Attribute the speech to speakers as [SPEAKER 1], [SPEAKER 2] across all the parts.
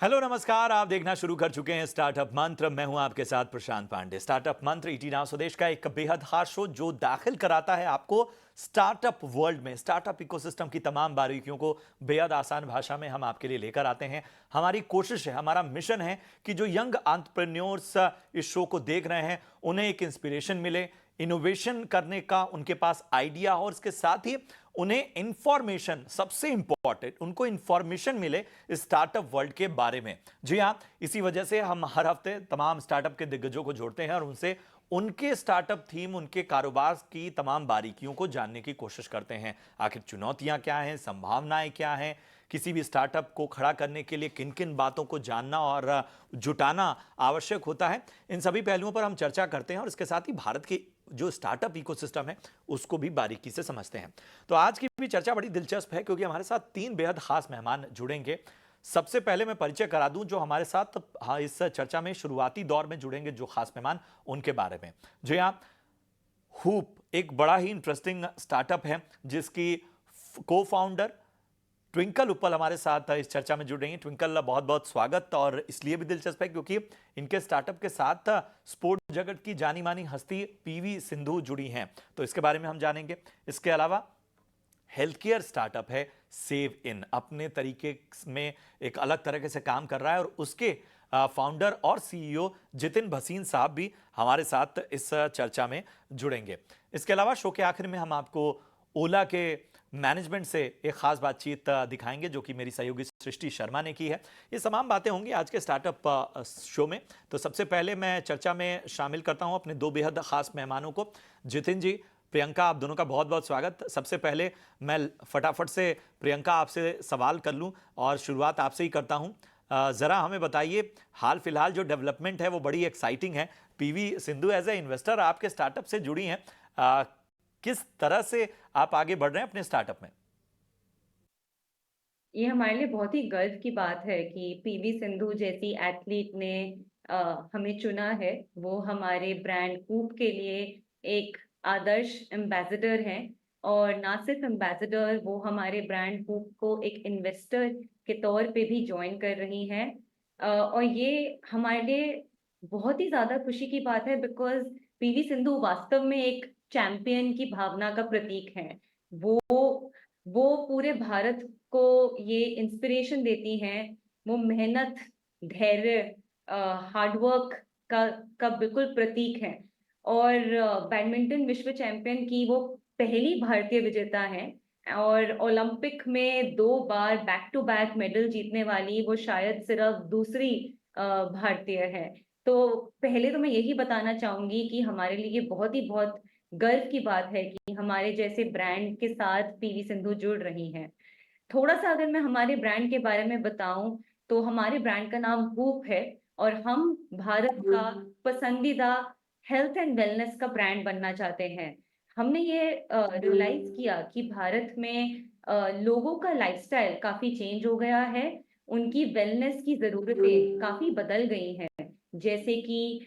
[SPEAKER 1] Hello नमस्कार, आप देखना शुरू कर चुके हैं स्टार्टअप मंत्र। मैं हूं आपके साथ प्रशांत पांडे। स्टार्टअप मंत्र ईटी नाउ स्वदेश का एक बेहद खास शो जो दाखिल कराता है आपको स्टार्टअप वर्ल्ड में। स्टार्टअप इकोसिस्टम की तमाम बारीकियों को बेहद आसान भाषा में हम आपके लिए लेकर आते हैं। हमारी कोशिश है, हमारा मिशन है कि जो यंग एंटरप्रेन्योर्स इस शो को देख रहे हैं उन्हें एक इंस्पिरेशन मिले, इनोवेशन करने का उनके पास आइडिया हो, और इसके साथ ही उन्हें इंफॉर्मेशन, सबसे इंपॉर्टेंट उनको इंफॉर्मेशन मिले स्टार्टअप वर्ल्ड के बारे में। जी हाँ, इसी वजह से हम हर हफ्ते तमाम स्टार्टअप के दिग्गजों को जोड़ते हैं और उनसे उनके स्टार्टअप थीम, उनके कारोबार की तमाम बारीकियों को जानने की कोशिश करते हैं। आखिर चुनौतियां क्या हैं, संभावनाएं क्या हैं, किसी भी स्टार्टअप को खड़ा करने के लिए किन किन बातों को जानना और जुटाना आवश्यक होता है, इन सभी पहलुओं पर हम चर्चा करते हैं और इसके साथ ही भारत की जो स्टार्टअप इकोसिस्टम है उसको भी बारीकी से समझते हैं। तो आज की भी चर्चा बड़ी दिलचस्प है क्योंकि हमारे साथ तीन बेहद खास मेहमान जुड़ेंगे। सबसे पहले मैं परिचय करा दूं जो हमारे साथ इस चर्चा में शुरुआती दौर में जुड़ेंगे, जो खास मेहमान उनके बारे में। जी हाँ, हूप एक बड़ा ही इंटरेस्टिंग स्टार्टअप है जिसकी को फाउंडर ट्विंकल उपल हमारे साथ इस चर्चा में जुड़ रही हैं। ट्विंकल, बहुत बहुत स्वागत। और इसलिए भी दिलचस्प है क्योंकि इनके स्टार्टअप के साथ स्पोर्ट जगत की जानी मानी हस्ती पीवी सिंधु जुड़ी हैं, तो इसके बारे में हम जानेंगे। इसके अलावा हेल्थ केयर स्टार्टअप है सेव इन, अपने तरीके में एक अलग तरह से काम कर रहा है और उसके फाउंडर और सीईओ जितिन भसीन साहब भी हमारे साथ इस चर्चा में जुड़ेंगे। इसके अलावा शो के आखिर में हम आपको ओला के मैनेजमेंट से एक खास बातचीत दिखाएंगे जो कि मेरी सहयोगी सृष्टि शर्मा ने की है। ये तमाम बातें होंगी आज के स्टार्टअप शो में। तो सबसे पहले मैं चर्चा में शामिल करता हूं अपने दो बेहद खास मेहमानों को। जितिन जी, प्रियंका, आप दोनों का बहुत बहुत स्वागत। सबसे पहले मैं फटाफट से प्रियंका आपसे सवाल कर लूं और शुरुआत आपसे ही करता हूं। जरा हमें बताइए, हाल फिलहाल जो डेवलपमेंट है वो बड़ी एक्साइटिंग है। PV Sindhu as a investor आपके स्टार्टअप से जुड़ी हैं। किस तरह से आप आगे बढ़ रहे हैं अपने स्टार्टअप में?
[SPEAKER 2] ये हमारे लिए बहुत ही गर्व की बात है कि पीवी सिंधु जैसी एथलीट ने हमें चुना है। वो हमारे ब्रांड कूप के लिए एक आदर्श एम्बेसडर हैं, और ना सिर्फ एम्बेसडर, वो हमारे ब्रांड कूप को एक इन्वेस्टर के तौर पे भी ज्वाइन कर रही हैं। और ये हमारे लिए बहुत ही ज्यादा खुशी की बात है, बिकॉज पीवी सिंधु वास्तव में एक चैंपियन की भावना का प्रतीक है। वो वो पूरे भारत को ये इंस्पिरेशन देती हैं। वो मेहनत, धैर्य, हार्ड वर्क का बिल्कुल प्रतीक है। और बैडमिंटन विश्व चैंपियन की वो पहली भारतीय विजेता हैं, और ओलंपिक में 2 बार बैक टू बैक मेडल जीतने वाली वो शायद सिर्फ दूसरी भारतीय है। तो पहले तो मैं यही बताना चाहूंगी कि हमारे लिए ये बहुत गर्व की बात है कि हमारे जैसे ब्रांड के साथ पीवी सिंधु जुड़ रही हैं। थोड़ा-सा अगर मैं हमारे ब्रांड के बारे में बताऊँ, तो हमारे ब्रांड का नाम हूप है, और हम भारत का पसंदीदा हेल्थ एंड वेलनेस का ब्रांड बनना चाहते हैं। हमने ये रियलाइज़ किया कि भारत में लोगों का लाइफ़स्टाइल काफ़ी चेंज हो गया है, उनकी वेलनेस की ज़रूरतें काफ़ी बदल गई हैं। जैसे कि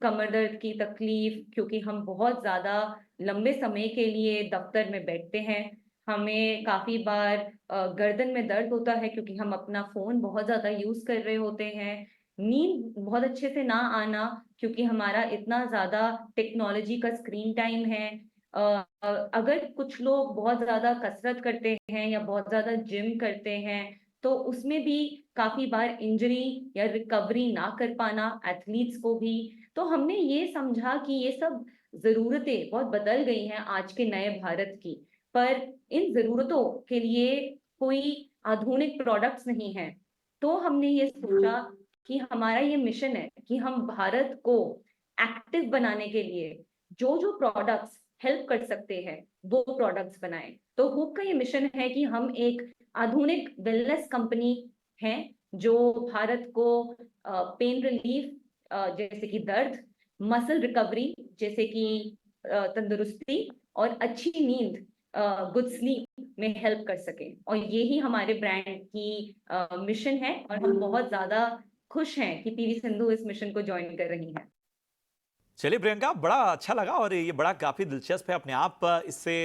[SPEAKER 2] कमर दर्द की तकलीफ़, क्योंकि हम बहुत ज़्यादा लंबे समय के लिए दफ्तर में बैठते हैं। हमें काफ़ी बार गर्दन में दर्द होता है क्योंकि हम अपना फ़ोन बहुत ज़्यादा यूज़ कर रहे होते हैं। नींद बहुत अच्छे से ना आना क्योंकि हमारा इतना ज़्यादा टेक्नोलॉजी का स्क्रीन टाइम है। अगर कुछ लोग बहुत ज़्यादा कसरत करते हैं या बहुत ज़्यादा जिम करते हैं, तो उसमें भी काफ़ी बार इंजरी या रिकवरी ना कर पाना एथलीट्स को भी। तो हमने ये समझा कि ये सब ज़रूरतें बहुत बदल गई हैं आज के नए भारत की। पर इन ज़रूरतों के लिए कोई आधुनिक प्रोडक्ट्स नहीं हैं। तो हमने ये सोचा कि हमारा ये मिशन है कि हम भारत को एक्टिव बनाने के लिए जो-जो प्रोडक्ट्स हेल्प कर सकते हैं, वो प्रोडक्ट्स बनाएँ। तो हूप का ये मिशन है कि हम एक आधुनिक वेलनेस कंपनी हैं, जो भारत को पेन रिलीफ जैसे कि दर्द, मसल रिकवरी जैसे कि तंदुरुस्ती, और अच्छी नींद, गुड स्लीप में हेल्प कर सके। और यही हमारे ब्रांड की मिशन है, और हम बहुत ज़्यादा खुश हैं कि पीवी सिंधु इस मिशन को जॉइन कर रही हैं।
[SPEAKER 1] चलिए प्रियंका, बड़ा अच्छा लगा और ये बड़ा काफी दिलचस्प है अपने आप। इससे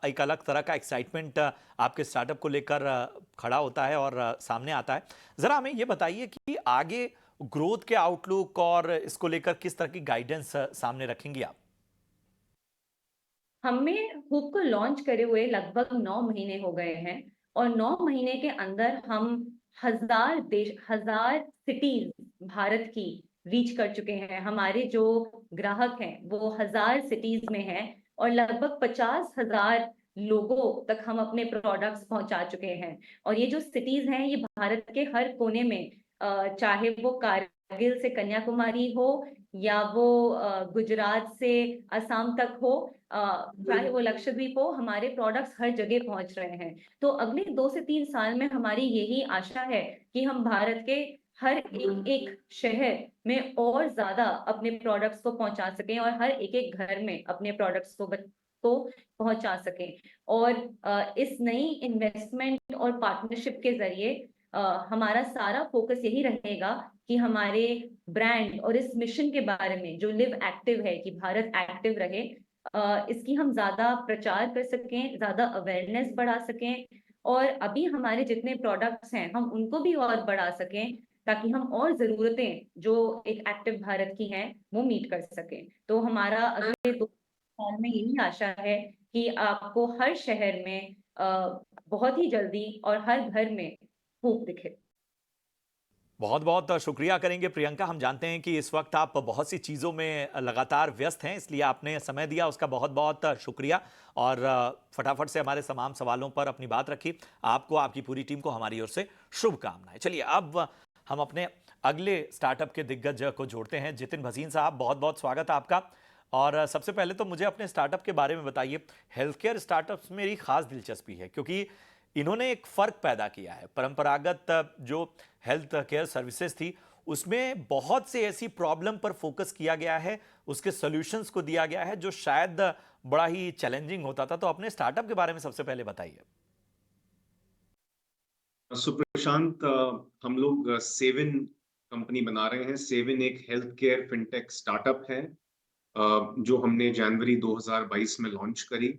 [SPEAKER 1] एक अलग तरह का एक्साइटमेंट आपके स्टार्टअप को लेकर खड़ा होता है और सामने आता है। जरा हमें ये बताइए कि आगे ग्रोथ के आउटलुक और इसको लेकर किस तरह की गाइडेंस सामने रखेंगी आप?
[SPEAKER 2] हमें हूप को लॉन्च करे हुए लगभग 9 महीने हो गए हैं और 9 महीने के अंदर हम 1000 सिटीज भारत की रीच कर चुके हैं। हमारे जो ग्राहक हैं वो 1000 सिटीज में हैं और लगभग 50,000 लोगों तक हम अपने प्रोडक्ट्स पहुंचा चुके हैं। और ये जो सिटीज हैं ये भारत के हर कोने में, चाहे वो कारगिल से कन्याकुमारी हो या वो गुजरात से असम तक हो, चाहे वो लक्षद्वीप हो, हमारे प्रोडक्ट्स हर जगह पहुंच रहे हैं। तो अगले 2 से 3 साल में हमारी यही आशा है कि हम भारत के हर एक एक शहर में और ज्यादा अपने प्रोडक्ट्स को पहुंचा सकें और हर एक एक घर में अपने प्रोडक्ट्स को पहुंचा सकें। और इस नई इन्वेस्टमेंट और पार्टनरशिप के जरिए हमारा सारा फोकस यही रहेगा कि हमारे ब्रांड और इस मिशन के बारे में जो लिव एक्टिव है कि भारत एक्टिव रहे, इसकी हम ज्यादा प्रचार कर सकें, ज्यादा अवेयरनेस बढ़ा सकें और अभी हमारे जितने प्रोडक्ट्स हैं हम उनको भी और बढ़ा सकें ताकि हम और जरूरतें जो एक एक्टिव भारत की हैं वो मीट कर सकें। तो हमारा अगले 2 साल में यही आशा है कि आपको हर शहर में बहुत ही जल्दी और हर घर में धूप दिखे।
[SPEAKER 1] बहुत बहुत शुक्रिया करेंगे प्रियंका। हम जानते हैं कि इस वक्त आप बहुत सी चीज़ों में लगातार व्यस्त हैं, इसलिए आपने समय दिया, उसका बहुत बहुत शुक्रिया। और फटाफट से हमारे तमाम सवालों पर अपनी बात रखी। आपको, आपकी पूरी टीम को हमारी ओर से शुभकामनाएं। चलिए अब हम अपने अगले स्टार्टअप के दिग्गज को जोड़ते हैं। जितिन भसीन साहब, बहुत बहुत स्वागत है आपका। और सबसे पहले तो मुझे अपने स्टार्टअप के बारे में बताइए। हेल्थ केयर स्टार्टअप्स में मेरी खास दिलचस्पी है क्योंकि इन्होंने एक फर्क पैदा किया है। परंपरागत जो हेल्थ केयर सर्विसेज थी उसमें बहुत से ऐसी प्रॉब्लम पर फोकस किया गया है, उसके सॉल्यूशंस को दिया गया है जो शायद बड़ा ही चैलेंजिंग होता था। तो अपने स्टार्टअप के बारे में सबसे पहले बताइए।
[SPEAKER 3] सुप्रशांत, हम लोग सेवन कंपनी बना रहे हैं। सेवन एक हेल्थ केयर फिनटेक स्टार्टअप है, जो हमने जनवरी 2022 में लॉन्च करी।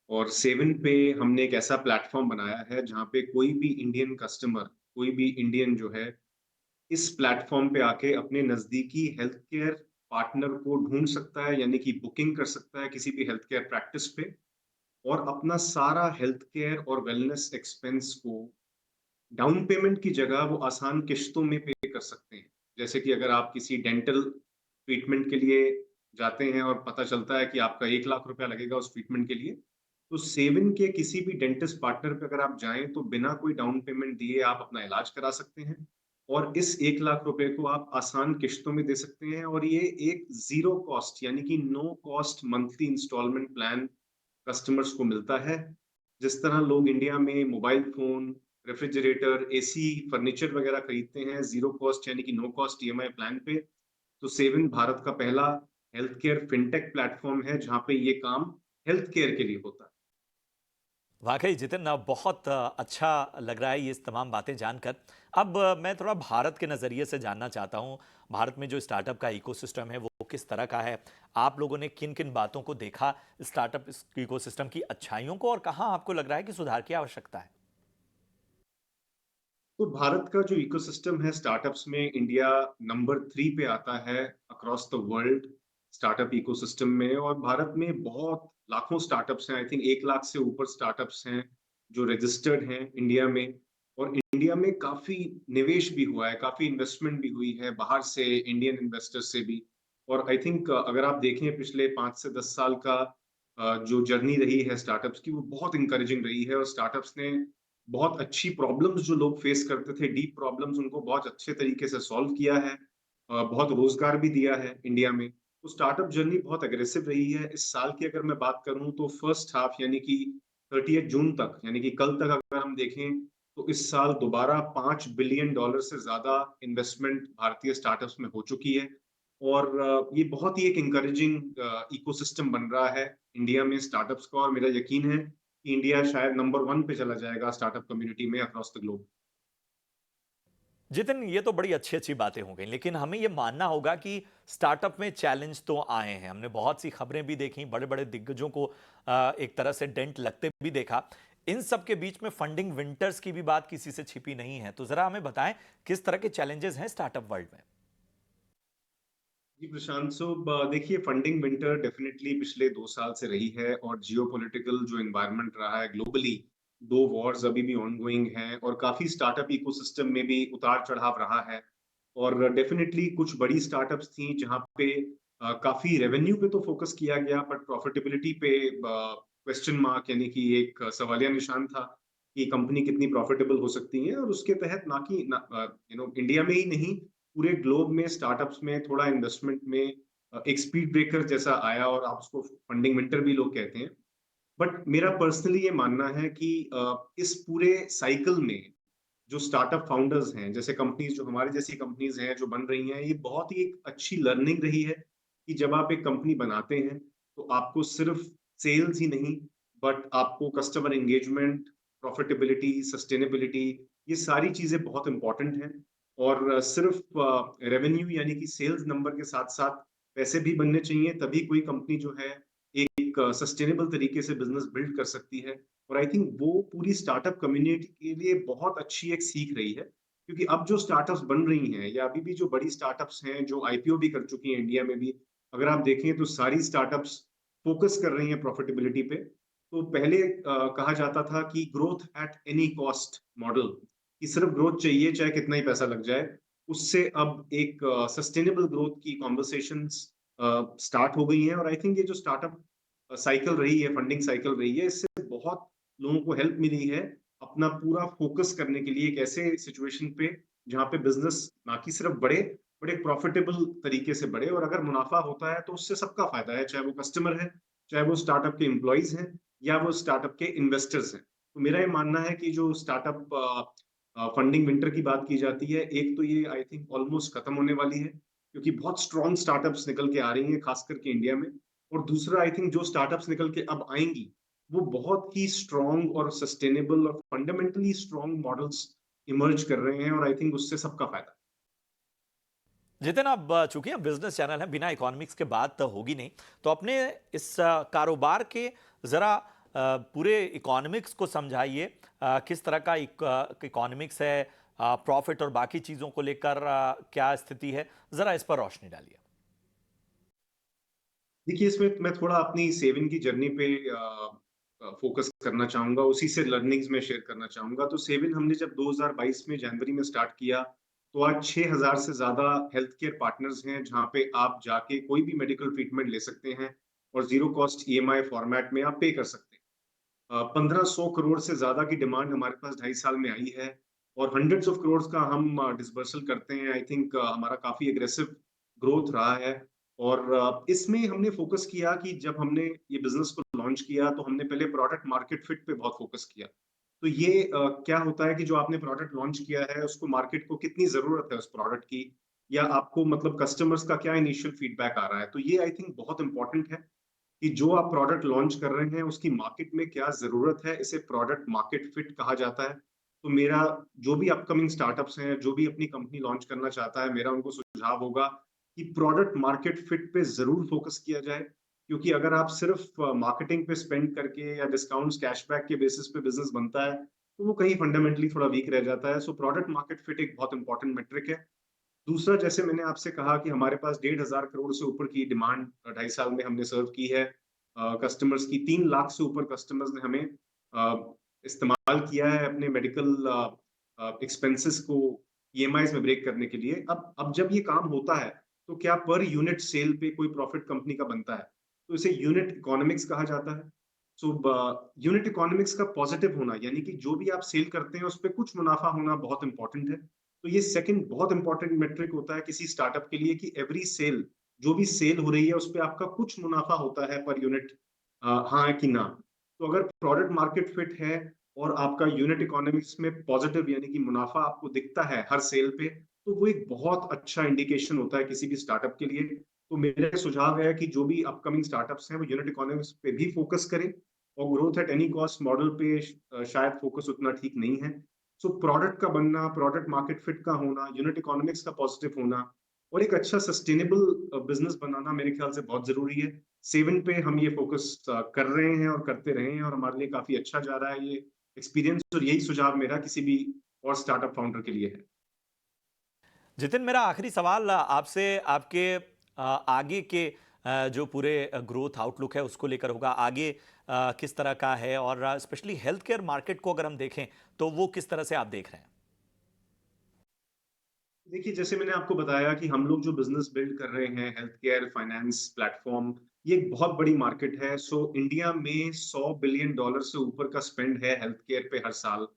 [SPEAKER 3] और सेवन पे हमने एक ऐसा प्लेटफॉर्म बनाया है जहाँ पे कोई भी इंडियन कस्टमर, कोई भी इंडियन जो है, इस प्लेटफॉर्म पे आके अपने नजदीकी हेल्थ केयर पार्टनर को ढूंढ सकता है, यानी कि बुकिंग कर सकता है किसी भी हेल्थ केयर प्रैक्टिस पे, और अपना सारा हेल्थ केयर और वेलनेस एक्सपेंस को डाउन पेमेंट की जगह वो आसान किश्तों में पे कर सकते हैं। जैसे कि अगर आप किसी डेंटल ट्रीटमेंट के लिए जाते हैं और पता चलता है कि आपका 1 लाख रुपया लगेगा उस ट्रीटमेंट के लिए, तो सेवन के किसी भी डेंटिस्ट पार्टनर पे अगर आप जाएं तो बिना कोई डाउन पेमेंट दिए आप अपना इलाज करा सकते हैं। और इस 1 लाख रुपए को आप आसान किश्तों में दे सकते हैं, और ये एक जीरो कॉस्ट यानी कि no cost monthly instalment plan customers को मिलता है। जिस तरह लोग इंडिया में mobile phone, refrigerator, AC, furniture वगैरह खरीदते हैं जीरो कॉस्ट यानी कि नो कॉस्ट ईएमआई प्लान पे, तो सेवन भारत का पहला हेल्थ केयर फिनटेक प्लेटफॉर्म है जहां पे ये काम हेल्थ केयर के लिए होता है।
[SPEAKER 1] वाकई जितिन, बहुत अच्छा लग रहा है ये तमाम बातें जानकर। अब मैं थोड़ा भारत के नज़रिए से जानना चाहता हूँ। भारत में जो स्टार्टअप का इकोसिस्टम है वो किस तरह का है? आप लोगों ने किन किन बातों को देखा स्टार्टअप इकोसिस्टम की अच्छाइयों को, और कहाँ आपको लग रहा है कि सुधार की आवश्यकता है?
[SPEAKER 3] तो भारत का जो इकोसिस्टम है स्टार्टअप्स में, इंडिया नंबर 3 पे आता है across the world startup ecosystem में। और भारत में बहुत लाखों स्टार्टअप्स हैं, आई थिंक 1 लाख से ऊपर स्टार्टअप्स हैं जो रजिस्टर्ड हैं इंडिया में। और इंडिया में काफी निवेश भी हुआ है, काफी इन्वेस्टमेंट भी हुई है बाहर से, इंडियन इन्वेस्टर्स से भी। और आई थिंक अगर आप देखें पिछले 5 से 10 साल का जो जर्नी रही है स्टार्टअप्स की, वो बहुत इंकरेजिंग रही है। और स्टार्टअप्स ने बहुत अच्छी प्रॉब्लम्स जो लोग फेस करते थे, डीप प्रॉब्लम्स, उनको बहुत अच्छे तरीके से सॉल्व किया है। बहुत रोजगार भी दिया है इंडिया में। तो स्टार्टअप जर्नी बहुत एग्रेसिव रही है। इस साल की अगर मैं बात करूं तो फर्स्ट हाफ यानी कि 30 जून तक, यानी कि कल तक अगर हम देखें, तो इस साल दोबारा $5 बिलियन से ज्यादा इन्वेस्टमेंट भारतीय स्टार्टअप्स में हो चुकी है। और ये बहुत ही एक इंकरेजिंग इकोसिस्टम बन रहा है इंडिया में स्टार्टअप्स का। और मेरा यकीन है कि इंडिया शायद नंबर 1 पे चला जाएगा स्टार्टअप कम्युनिटी में अक्रॉस द ग्लोब।
[SPEAKER 1] जितिन, ये तो बड़ी अच्छी-अच्छी बातें हो गई, लेकिन हमें ये मानना होगा कि स्टार्टअप में चैलेंज तो आए हैं। हमने बहुत सी खबरें भी देखी, बड़े-बड़े दिग्गजों को एक तरह से डेंट लगते भी देखा। इन सब के बीच में फंडिंग विंटर्स की भी बात किसी से छिपी नहीं है। तो ज़रा हमें बताएं, किस तरह के चैलेंजेस हैं स्टार्टअप वर्ल्ड में?
[SPEAKER 3] जी प्रशांत, देखिए, फंडिंग विंटर डेफिनेटली पिछले 2 साल से रही है, और जियोपॉलिटिकल जो एनवायरनमेंट रहा है ग्लोबली, 2 वॉर्स अभी भी ऑनगोइंग हैं, और काफी स्टार्टअप इकोसिस्टम में भी उतार चढ़ाव रहा है। और डेफिनेटली कुछ बड़ी स्टार्टअप्स थी जहां पे काफी रेवेन्यू पे तो फोकस किया गया, बट प्रॉफिटेबिलिटी पे क्वेश्चन मार्क, यानी कि एक सवालिया निशान था कि कंपनी कितनी प्रॉफिटेबल हो सकती है। और उसके तहत ना कि इंडिया में ही नहीं, पूरे ग्लोब में स्टार्टअप्स में थोड़ा इन्वेस्टमेंट में एक स्पीड ब्रेकर जैसा आया, और आप उसको फंडिंग विंटर भी लोग कहते हैं। बट मेरा पर्सनली ये मानना है कि इस पूरे साइकिल में जो स्टार्टअप फाउंडर्स हैं, जैसे कंपनीज, जो हमारे जैसी कंपनीज हैं जो बन रही हैं, ये बहुत ही एक अच्छी लर्निंग रही है कि जब आप एक कंपनी बनाते हैं तो आपको सिर्फ सेल्स ही नहीं, बट आपको कस्टमर एंगेजमेंट, प्रॉफिटेबिलिटी, सस्टेनेबिलिटी, ये सारी चीजें बहुत इंपॉर्टेंट हैं। और सिर्फ रेवेन्यू यानी कि सेल्स नंबर के साथ साथ पैसे भी बनने चाहिए, तभी कोई कंपनी जो है एक सस्टेनेबल तरीके से बिजनेस बिल्ड कर सकती है। और आई थिंक वो पूरी स्टार्टअप कम्युनिटी के लिए बहुत अच्छी एक सीख रही है, क्योंकि अब जो स्टार्टअप्स बन रही हैं, या अभी भी जो बड़ी स्टार्टअप्स हैं जो आईपीओ भी कर चुकी हैं इंडिया में भी, अगर आप देखें तो सारी स्टार्टअप्स फोकस कर रही हैं प्रॉफिटेबिलिटी पे। तो पहले कहा जाता था कि growth at any cost model, कि सिर्फ ग्रोथ चाहिए चाहे कितना ही पैसा लग जाए। उससे अब एक सस्टेनेबल ग्रोथ की कॉन्वर्सेशंस स्टार्ट हो गई हैं। और आई थिंक ये जो स्टार्टअप साइकिल रही है, फंडिंग साइकिल रही है, इससे बहुत लोगों को हेल्प मिली है अपना पूरा फोकस करने के लिए एक ऐसे सिचुएशन पे जहाँ पे बिजनेस ना कि सिर्फ बढ़े, बट एक प्रॉफिटेबल तरीके से बढ़े। और अगर मुनाफा होता है तो उससे सबका फायदा है, चाहे वो कस्टमर है, चाहे वो स्टार्टअप के एम्प्लॉयज हैं, या वो स्टार्टअप के इन्वेस्टर्स हैं। तो मेरा ये मानना है कि जो स्टार्टअप फंडिंग विंटर की बात की जाती है, एक तो ये आई थिंक ऑलमोस्ट खत्म होने वाली है, क्योंकि बहुत स्ट्रॉन्ग स्टार्टअप्स निकल के आ रही हैं, खास करके इंडिया में। और दूसरा, आई थिंक जो स्टार्टअप्स निकल के अब आएंगी, वो बहुत ही स्ट्रॉन्ग और सस्टेनेबल और फंडामेंटली स्ट्रॉन्ग मॉडल्स इमर्ज कर रहे हैं, और आई थिंक उससे सबका फायदा।
[SPEAKER 1] जितिन, अब चूंकि हम बिजनेस चैनल हैं, बिना इकोनॉमिक्स के बात तो होगी नहीं, तो अपने इस कारोबार के ज़रा पूरे इकोनॉमिक्स को समझाइए। किस तरह का इकोनॉमिक्स है, प्रॉफिट और बाकी चीज़ों को लेकर क्या स्थिति है, ज़रा इस पर रोशनी डालिए।
[SPEAKER 3] देखिए, इसमें मैं थोड़ा अपनी सेविंग की जर्नी पे फोकस करना चाहूंगा, उसी से लर्निंग्स में शेयर करना चाहूंगा। तो सेविंग हमने जब 2022 में जनवरी में स्टार्ट किया, तो आज 6,000 से ज्यादा हेल्थ केयर पार्टनर्स हैं जहां पे आप जाके कोई भी मेडिकल ट्रीटमेंट ले सकते हैं, और जीरो कॉस्ट ईएमआई फॉर्मेट में आप पे कर सकते हैं। 1500 करोड़ से ज्यादा की डिमांड हमारे पास 2.5 साल में आई है, और हंड्रेड्स ऑफ करोड़ का हम डिसबर्सल करते हैं। आई थिंक हमारा काफी एग्रेसिव ग्रोथ रहा है। और इसमें हमने फोकस किया कि जब हमने ये बिजनेस को लॉन्च किया, तो हमने पहले प्रोडक्ट मार्केट फिट पे बहुत फोकस किया। तो ये क्या होता है कि जो आपने प्रोडक्ट लॉन्च किया है, उसको मार्केट को कितनी जरूरत है उस प्रोडक्ट की, या आपको मतलब कस्टमर्स का क्या इनिशियल फीडबैक आ रहा है। तो ये आई थिंक बहुत इंपॉर्टेंट है कि जो आप प्रोडक्ट लॉन्च कर रहे हैं उसकी मार्केट में क्या जरूरत है, इसे प्रोडक्ट मार्केट फिट कहा जाता है। तो मेरा, जो भी अपकमिंग स्टार्टअप्स हैं, जो भी अपनी कंपनी लॉन्च करना चाहता है, मेरा उनको सुझाव होगा कि प्रोडक्ट मार्केट फिट पे जरूर फोकस किया जाए। क्योंकि अगर आप सिर्फ मार्केटिंग पे स्पेंड करके या डिस्काउंट्स, कैशबैक के बेसिस पे बिजनेस बनता है, तो वो कहीं फंडामेंटली थोड़ा वीक रह जाता है। सो प्रोडक्ट मार्केट फिट एक बहुत इंपॉर्टेंट मेट्रिक है। दूसरा, जैसे मैंने आपसे कहा कि हमारे पास 1,500 करोड़ से ऊपर की डिमांड 2.5 साल में हमने सर्व की है। कस्टमर्स की 3 लाख से ऊपर कस्टमर्स ने हमें इस्तेमाल किया है अपने मेडिकल एक्सपेंसेस को ईएमआईज में ब्रेक करने के लिए। अब जब ये काम होता है, तो क्या पर यूनिट सेल पे कोई प्रॉफिट कंपनी का बनता है, तो इसे यूनिट इकोनॉमिक्स कहा जाता है। सो यूनिट इकोनॉमिक्स का पॉजिटिव होना, यानी कि जो भी आप सेल करते हैं उस पर कुछ मुनाफा होना बहुत इंपॉर्टेंट है। तो ये सेकंड बहुत इंपॉर्टेंट मेट्रिक होता है किसी स्टार्टअप के लिए, कि एवरी सेल, जो भी सेल हो रही है उस पर आपका कुछ मुनाफा होता है पर यूनिट, हाँ कि ना। तो अगर प्रोडक्ट मार्केट फिट है और आपका यूनिट इकोनॉमिक्स में पॉजिटिव, यानी कि मुनाफा आपको दिखता है हर सेल पे, तो वो एक बहुत अच्छा इंडिकेशन होता है किसी भी स्टार्टअप के लिए। तो मेरा सुझाव है कि जो भी अपकमिंग स्टार्टअप्स हैं वो यूनिट इकोनॉमिक्स पे भी फोकस करें, और growth at any cost model पे शायद फोकस उतना ठीक नहीं है। सो प्रोडक्ट का बनना, प्रोडक्ट मार्केट फिट का होना, यूनिट इकोनॉमिक्स का पॉजिटिव होना और एक अच्छा सस्टेनेबल बिजनेस बनाना मेरे ख्याल से बहुत जरूरी है। सेवन पे हम ये फोकस कर रहे हैं और करते रहे हैं और हमारे लिए काफी अच्छा जा रहा है ये एक्सपीरियंस, और यही सुझाव मेरा किसी भी और स्टार्टअप फाउंडर के लिए है।
[SPEAKER 1] जितिन, मेरा आखिरी सवाल आपसे आपके आगे के जो पूरे ग्रोथ आउटलुक है उसको लेकर होगा। आगे किस तरह का है, और स्पेशली हेल्थ केयर मार्केट को अगर हम देखें तो वो किस तरह से आप देख रहे हैं?
[SPEAKER 3] देखिए, जैसे मैंने आपको बताया कि हम लोग जो बिजनेस बिल्ड कर रहे हैं, हेल्थ केयर फाइनेंस प्लेटफॉर्म, ये एक बहुत बड़ी मार्केट है। सो इंडिया में $100 बिलियन से ऊपर का स्पेंड है हेल्थ केयर पे हर साल,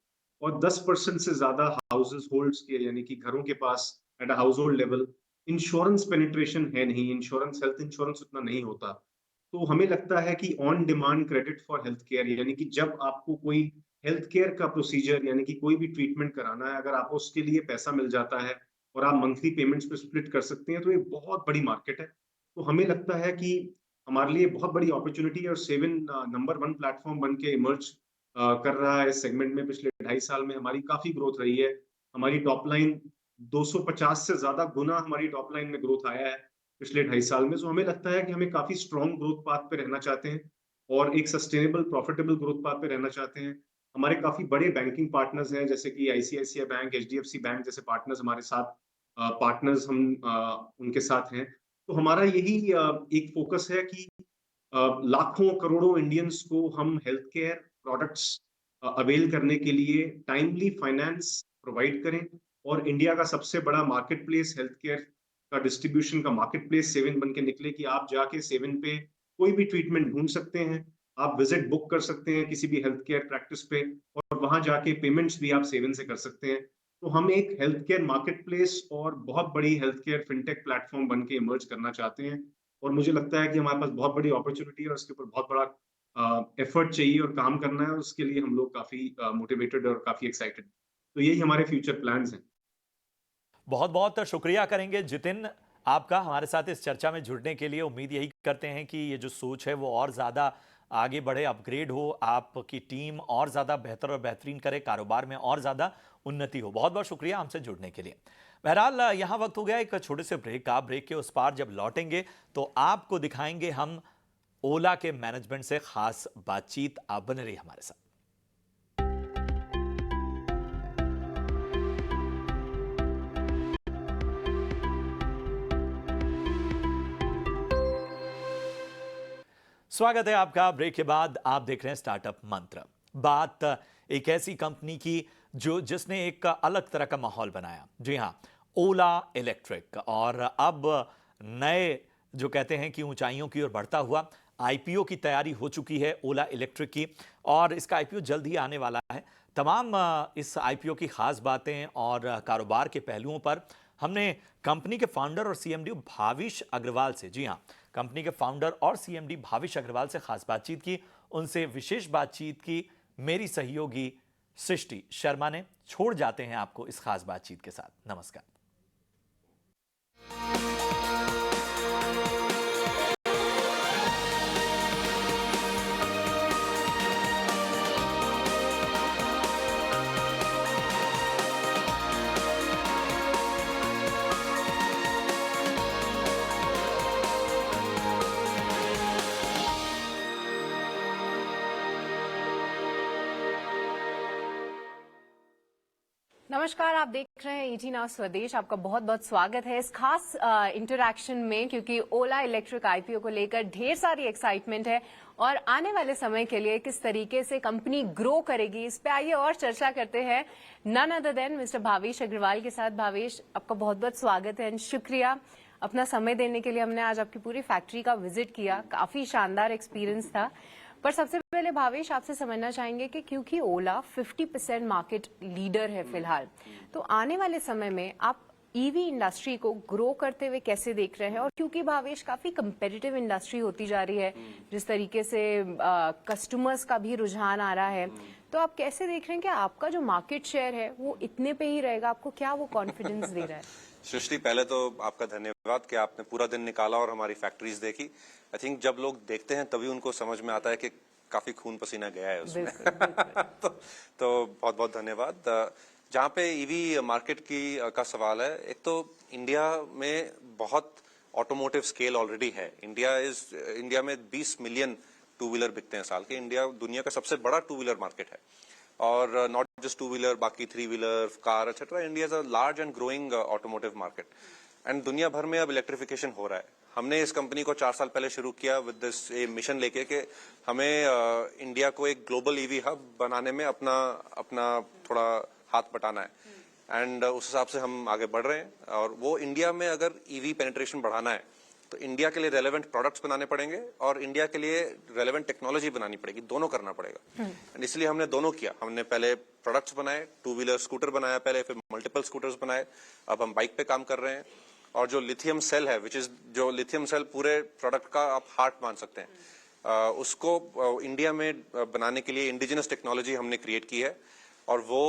[SPEAKER 3] और 10% से ज्यादा हाउसेस होल्ड्स के, यानी कि घरों के पास at a household level insurance penetration है नहीं, इंश्योरेंस, हेल्थ इंश्योरेंस उतना नहीं होता। तो हमें लगता है कि on demand credit for health care, यानी कि जब आपको कोई हेल्थ केयर का प्रोसीजर, यानी कि कोई भी ट्रीटमेंट कराना है, अगर आपको उसके लिए पैसा मिल जाता है और आप मंथली पेमेंट्स पे स्प्लिट कर सकते हैं, तो ये बहुत बड़ी मार्केट है। तो हमें लगता है कि हमारे लिए बहुत बड़ी अपॉर्चुनिटी है, और सेवन नंबर वन प्लेटफॉर्म बन के इमर्ज कर रहा है इस सेगमेंट में। पिछले 2.5 साल में हमारी काफी ग्रोथ रही है। हमारी टॉप लाइन 250 से ज्यादा गुना हमारी टॉप लाइन में ग्रोथ आया है पिछले 2.5 साल में। सो हमें लगता है कि हमें काफी स्ट्रॉन्ग ग्रोथ पाथ पे रहना चाहते हैं और एक सस्टेनेबल प्रॉफिटेबल ग्रोथ पाथ पे रहना चाहते हैं। हमारे काफी बड़े बैंकिंग पार्टनर्स हैं, जैसे कि आईसीआईसीआई बैंक, एचडीएफसी बैंक जैसे पार्टनर्स हमारे साथ, पार्टनर्स हम उनके साथ हैं। तो हमारा यही एक फोकस है कि लाखों करोड़ों इंडियंस को हम हेल्थ केयर प्रोडक्ट्स अवेल करने के लिए टाइमली फाइनेंस प्रोवाइड करें, और इंडिया का सबसे बड़ा मार्केट प्लेस हेल्थ केयर का डिस्ट्रीब्यूशन का मार्केट प्लेस सेवन बन के निकले, कि आप जाके सेवन पे कोई भी ट्रीटमेंट ढूंढ सकते हैं, आप विजिट बुक कर सकते हैं किसी भी हेल्थ केयर प्रैक्टिस पे, और वहां जाके पेमेंट्स भी आप सेवन से कर सकते हैं। तो हम एक हेल्थ केयर मार्केट प्लेस और बहुत बड़ी हेल्थ केयर फिनटेक प्लेटफॉर्म बन के इमर्ज करना चाहते हैं, और मुझे लगता है कि हमारे पास बहुत बड़ी अपॉर्चुनिटी है और उसके ऊपर बहुत बड़ा एफर्ट चाहिए और काम करना है, और उसके लिए हम लोग काफी मोटिवेटेड और काफी एक्साइटेड। तो यही हमारे फ्यूचर प्लान्स हैं।
[SPEAKER 1] बहुत बहुत शुक्रिया करेंगे जितिन आपका हमारे साथ इस चर्चा में जुड़ने के लिए। उम्मीद यही करते हैं कि ये जो सोच है वो और ज़्यादा आगे बढ़े, अपग्रेड हो, आपकी टीम और ज़्यादा बेहतर और बेहतरीन करे, कारोबार में और ज़्यादा उन्नति हो। बहुत बहुत शुक्रिया हमसे जुड़ने के लिए। बहरहाल यहाँ वक्त हो गया एक छोटे से ब्रेक का। ब्रेक के उस पार जब लौटेंगे तो आपको दिखाएंगे हम ओला के मैनेजमेंट से खास बातचीत। आप बने रहिए हमारे साथ। स्वागत है आपका। ब्रेक के बाद आप देख रहे हैं स्टार्टअप मंत्र। बात एक ऐसी कंपनी की जिसने एक अलग तरह का माहौल बनाया। जी हां, ओला इलेक्ट्रिक। और अब नए जो कहते हैं कि ऊंचाइयों की ओर बढ़ता हुआ आईपीओ की तैयारी हो चुकी है ओला इलेक्ट्रिक की, और इसका आईपीओ जल्द ही आने वाला है। तमाम इस आईपीओ की खास बातें और कारोबार के पहलुओं पर हमने कंपनी के फाउंडर और सीएमडी भाविश अग्रवाल से, जी हां, कंपनी के फाउंडर और सीएमडी भाविश अग्रवाल से खास बातचीत की। उनसे विशेष बातचीत की मेरी सहयोगी सृष्टि शर्मा ने। छोड़ जाते हैं आपको इस खास बातचीत के साथ। नमस्कार।
[SPEAKER 4] नमस्कार, आप देख रहे हैं ईटी नाउ स्वदेश। आपका बहुत बहुत स्वागत है इस खास इंटरैक्शन में, क्योंकि ओला इलेक्ट्रिक आईपीओ को लेकर ढेर सारी एक्साइटमेंट है और आने वाले समय के लिए किस तरीके से कंपनी ग्रो करेगी, इस पे आइए और चर्चा करते हैं none other than mister Bhavesh Agarwal के साथ। भावेश, आपका बहुत बहुत स्वागत है, शुक्रिया अपना समय देने के लिए। हमने आज आपकी पूरी फैक्ट्री का विजिट किया, काफी शानदार एक्सपीरियंस था। पर सबसे पहले भावेश, आपसे समझना चाहेंगे कि क्योंकि ओला 50% मार्केट लीडर है फिलहाल, तो आने वाले समय में आप ईवी इंडस्ट्री को ग्रो करते हुए कैसे देख रहे हैं? और क्योंकि भावेश काफी कंपेटिटिव इंडस्ट्री होती जा रही है, जिस तरीके से कस्टमर्स का भी रुझान आ रहा है, तो आप कैसे देख रहे हैं कि आपका जो मार्केट शेयर है वो इतने पे ही रहेगा? आपको क्या वो कॉन्फिडेंस दे रहा है?
[SPEAKER 5] सृष्टि, पहले तो आपका धन्यवाद कि आपने पूरा दिन निकाला और हमारी फैक्ट्रीज देखी। आई थिंक जब लोग देखते हैं तभी उनको समझ में आता है कि काफी खून पसीना गया है उसमें। तो बहुत बहुत धन्यवाद। जहाँ पे ईवी मार्केट का सवाल है, एक तो इंडिया में बहुत ऑटोमोटिव स्केल ऑलरेडी है। इंडिया में 20 मिलियन टू व्हीलर बिकते हैं साल के। इंडिया दुनिया का सबसे बड़ा टू व्हीलर मार्केट है, और नॉट जस्ट टू व्हीलर, बाकी three wheeler, car etcetera. India is a large and growing automotive market, and दुनिया भर में अब इलेक्ट्रिफिकेशन हो रहा है। हमने इस कंपनी को 4 साल पहले शुरू किया विद दिस मिशन लेके कि हमें इंडिया को एक ग्लोबल ईवी हब बनाने में अपना थोड़ा हाथ बटाना है, एंड उस हिसाब से हम आगे बढ़ रहे हैं। और वो इंडिया में अगर ईवी पेनिट्रेशन बढ़ाना है तो इंडिया के लिए रेलेवेंट प्रोडक्ट्स बनाने पड़ेंगे और इंडिया के लिए रेलेवेंट टेक्नोलॉजी बनानी पड़ेगी, दोनों करना पड़ेगा। एंड इसलिए हमने दोनों किया। हमने पहले प्रोडक्ट्स बनाए, टू व्हीलर स्कूटर बनाया पहले, फिर मल्टीपल स्कूटर्स बनाए, अब हम बाइक पे काम कर रहे हैं। और जो लिथियम सेल है, जो लिथियम सेल पूरे प्रोडक्ट का आप हार्ट मान सकते हैं, उसको इंडिया में बनाने के लिए इंडिजिनस टेक्नोलॉजी हमने क्रिएट की है, और वो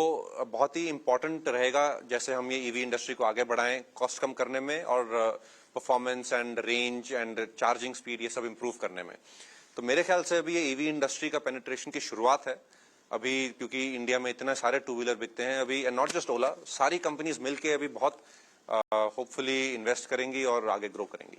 [SPEAKER 5] बहुत ही इंपॉर्टेंट रहेगा जैसे हम ये ईवी इंडस्ट्री को आगे बढ़ाएं, कॉस्ट कम करने में और performance and range and charging speed ये सब इंप्रूव करने में। तो मेरे ख्याल से अभी ये ईवी इंडस्ट्री का पेनिट्रेशन की शुरुआत है अभी, क्योंकि इंडिया में इतने सारे टू व्हीलर बिकते हैं अभी, एंड नॉट जस्ट ओला, सारी कंपनीज मिलके अभी बहुत होपफुली इन्वेस्ट करेंगी और आगे ग्रो करेंगी।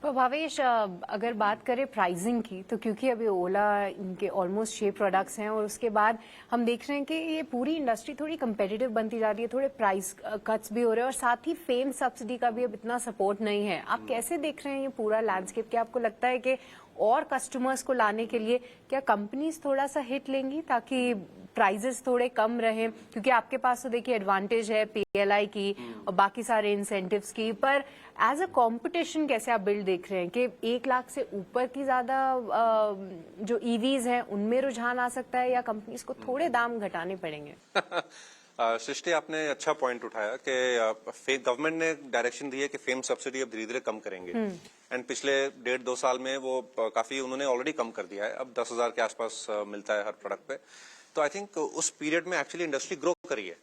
[SPEAKER 4] तो भावेश, अगर बात करें प्राइसिंग की, तो क्योंकि अभी ओला इनके ऑलमोस्ट 6 प्रोडक्ट्स हैं और उसके बाद हम देख रहे हैं कि ये पूरी इंडस्ट्री थोड़ी कंपेटिटिव बनती जा रही है, थोड़े प्राइस कट्स भी हो रहे हैं और साथ ही फेम सब्सिडी का भी अब इतना सपोर्ट नहीं है। आप कैसे देख रहे हैं ये पूरा लैंडस्केप? क्या आपको लगता है कि और कस्टमर्स को लाने के लिए क्या कंपनीज थोड़ा सा हिट लेंगी ताकि प्राइजेस थोड़े कम रहे? क्योंकि आपके पास तो देखिए एडवांटेज है पीएलआई की और बाकी सारे इंसेंटिव्स की, पर एज अ कंपटीशन कैसे आप बिल्ड देख रहे हैं कि 1 लाख से ऊपर की ज्यादा जो ईवीज हैं उनमें रुझान आ सकता है या कंपनीज को थोड़े दाम घटाने पड़ेंगे?
[SPEAKER 5] सृष्टि, आपने अच्छा पॉइंट उठाया कि गवर्नमेंट ने डायरेक्शन दी है कि फेम सब्सिडी अब धीरे धीरे कम करेंगे, एंड पिछले 1.5-2 साल में वो काफी उन्होंने ऑलरेडी कम कर दिया है। अब 10,000 के आसपास मिलता है हर प्रोडक्ट पे। तो आई थिंक उस पीरियड में एक्चुअली इंडस्ट्री ग्रो करी है।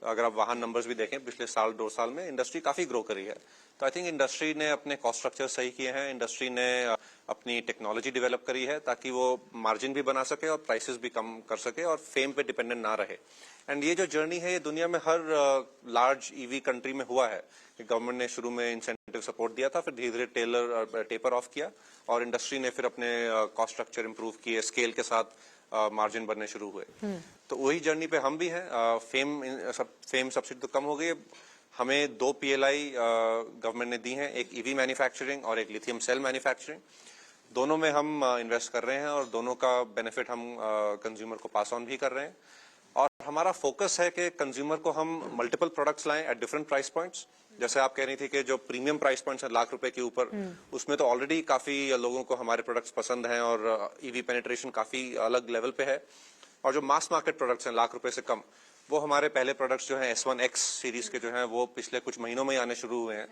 [SPEAKER 5] अगर आप वाहन नंबर्स भी देखें पिछले 1-2 साल में इंडस्ट्री काफी ग्रो करी है। तो आई थिंक इंडस्ट्री ने अपने कॉस्ट स्ट्रक्चर सही किए हैं, इंडस्ट्री ने अपनी टेक्नोलॉजी डेवलप करी है ताकि वो मार्जिन भी बना सके और प्राइसेस भी कम कर सके और फेम पे डिपेंडेंट ना रहे। एंड ये जो जर्नी है ये दुनिया में हर लार्ज ईवी कंट्री में हुआ है। गवर्नमेंट ने शुरू में इंसेंटिव सपोर्ट दिया था, फिर धीरे धीरे टेपर ऑफ किया और इंडस्ट्री ने फिर अपने कॉस्ट स्ट्रक्चर इंप्रूव किए, स्केल के साथ मार्जिन बनने शुरू हुए। तो वही जर्नी पे हम भी हैं। फेम सब्सिडी तो कम हो गई, हमें 2 पीएलआई गवर्नमेंट ने दी हैं, एक ईवी मैन्युफैक्चरिंग और एक लिथियम सेल मैन्युफैक्चरिंग। दोनों में हम इन्वेस्ट कर रहे हैं और दोनों का बेनिफिट हम कंज्यूमर को पास ऑन भी कर रहे हैं। और हमारा फोकस है कि कंज्यूमर को हम मल्टीपल प्रोडक्ट्स लाएं एट डिफरेंट प्राइस पॉइंट्स। जैसे आप कह रही थी कि जो प्रीमियम प्राइस पॉइंट्स है ₹1,00,000 के ऊपर, उसमें तो ऑलरेडी काफी लोगों को हमारे प्रोडक्ट्स पसंद हैं और ईवी पेनिट्रेशन काफी अलग लेवल पे है। और जो मास मार्केट प्रोडक्ट्स हैं ₹1,00,000 से कम, वो हमारे पहले प्रोडक्ट्स जो हैं S1X सीरीज के जो हैं वो पिछले कुछ महीनों में आने शुरू हुए हैं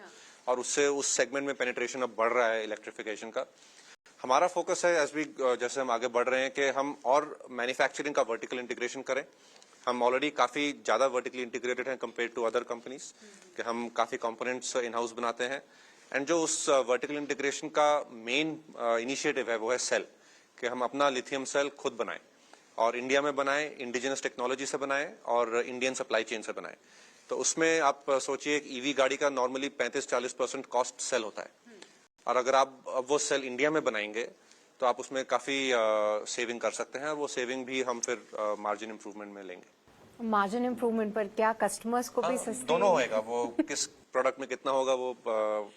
[SPEAKER 5] और उससे उस सेगमेंट में पेनिट्रेशन अब बढ़ रहा है इलेक्ट्रिफिकेशन का। हमारा फोकस है जैसे हम आगे बढ़ रहे हैं कि हम और मैन्युफैक्चरिंग का वर्टिकल इंटीग्रेशन करें। हम ऑलरेडी काफी ज्यादा वर्टिकली इंटीग्रेटेड हैं कंपेयर टू अदर कंपनीज, कि हम काफी कंपोनेंट्स इन हाउस बनाते हैं। एंड जो उस वर्टिकल इंटीग्रेशन का मेन इनिशिएटिव है वो है सेल, कि हम अपना लिथियम सेल खुद बनाएं और इंडिया में बनाएं, इंडिजिनस टेक्नोलॉजी से बनाएं और इंडियन सप्लाई चेन से बनाएं। तो उसमें आप सोचिए एक ईवी गाड़ी का नॉर्मली 35-40% कॉस्ट सेल होता है, और अगर आप वो सेल इंडिया में बनाएंगे तो आप उसमें काफी सेविंग कर सकते हैं और वो सेविंग भी हम फिर मार्जिन इंप्रूवमेंट में लेंगे।
[SPEAKER 4] मार्जिन इंप्रूवमेंट पर क्या कस्टमर्स को भी सस्ते?
[SPEAKER 5] दोनों होएगा, वो किस प्रोडक्ट में कितना होगा वो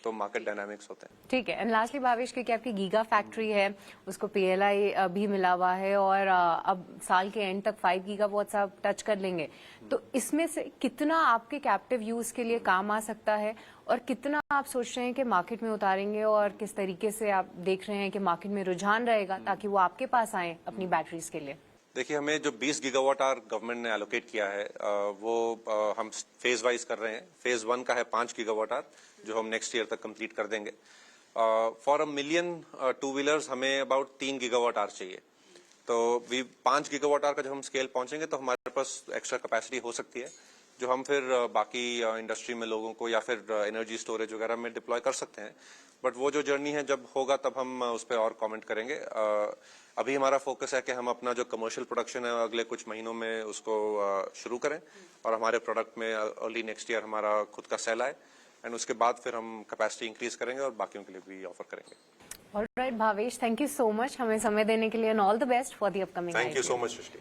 [SPEAKER 5] तो मार्केट डायनामिक्स होते हैं।
[SPEAKER 4] ठीक है। एंड लास्टली भावेश, की आपकी गीगा फैक्ट्री है, उसको पीएलआई भी मिला हुआ है और अब साल के एंड तक 5 गीगावाट आप टच कर लेंगे, तो इसमें से कितना आपके कैप्टिव यूज के लिए काम आ सकता है और कितना आप सोच रहे हैं कि मार्केट में उतारेंगे और किस तरीके से आप देख रहे हैं कि मार्केट में रुझान रहेगा ताकि वो आपके पास आए अपनी बैटरीज के लिए?
[SPEAKER 5] देखिए, हमें जो 20 गीगावाट आवर गवर्नमेंट ने एलोकेट किया है वो हम फेज वाइज कर रहे हैं। फेज 1 का है 5 गीगावाट आवर, जो हम नेक्स्ट ईयर तक कंप्लीट कर देंगे। फॉर 1 मिलियन टू व्हीलर्स हमें अबाउट 3 गीगावाट आवर चाहिए। तो 5 गीगावाट आवर का जब हम स्केल पहुंचेंगे तो हमारे पास एक्स्ट्रा कैपेसिटी हो सकती है, जो हम फिर बाकी इंडस्ट्री में लोगों को या फिर एनर्जी स्टोरेज वगैरह में डिप्लॉय कर सकते हैं। बट वो जो जर्नी है जब होगा तब हम उस पर और कमेंट करेंगे। अभी हमारा फोकस है कि हम अपना जो कमर्शियल प्रोडक्शन है अगले कुछ महीनों में उसको शुरू करें और हमारे प्रोडक्ट में अर्ली नेक्स्ट ईयर हमारा खुद का सेल आए एंड उसके बाद फिर हम कैपेसिटी इंक्रीज करेंगे और बाकियों के लिए भी ऑफर करेंगे।
[SPEAKER 4] Alright Bhavesh, thank you so much हमें समय देने के लिए and all the best for the upcoming.
[SPEAKER 5] Thank you so much Srishti.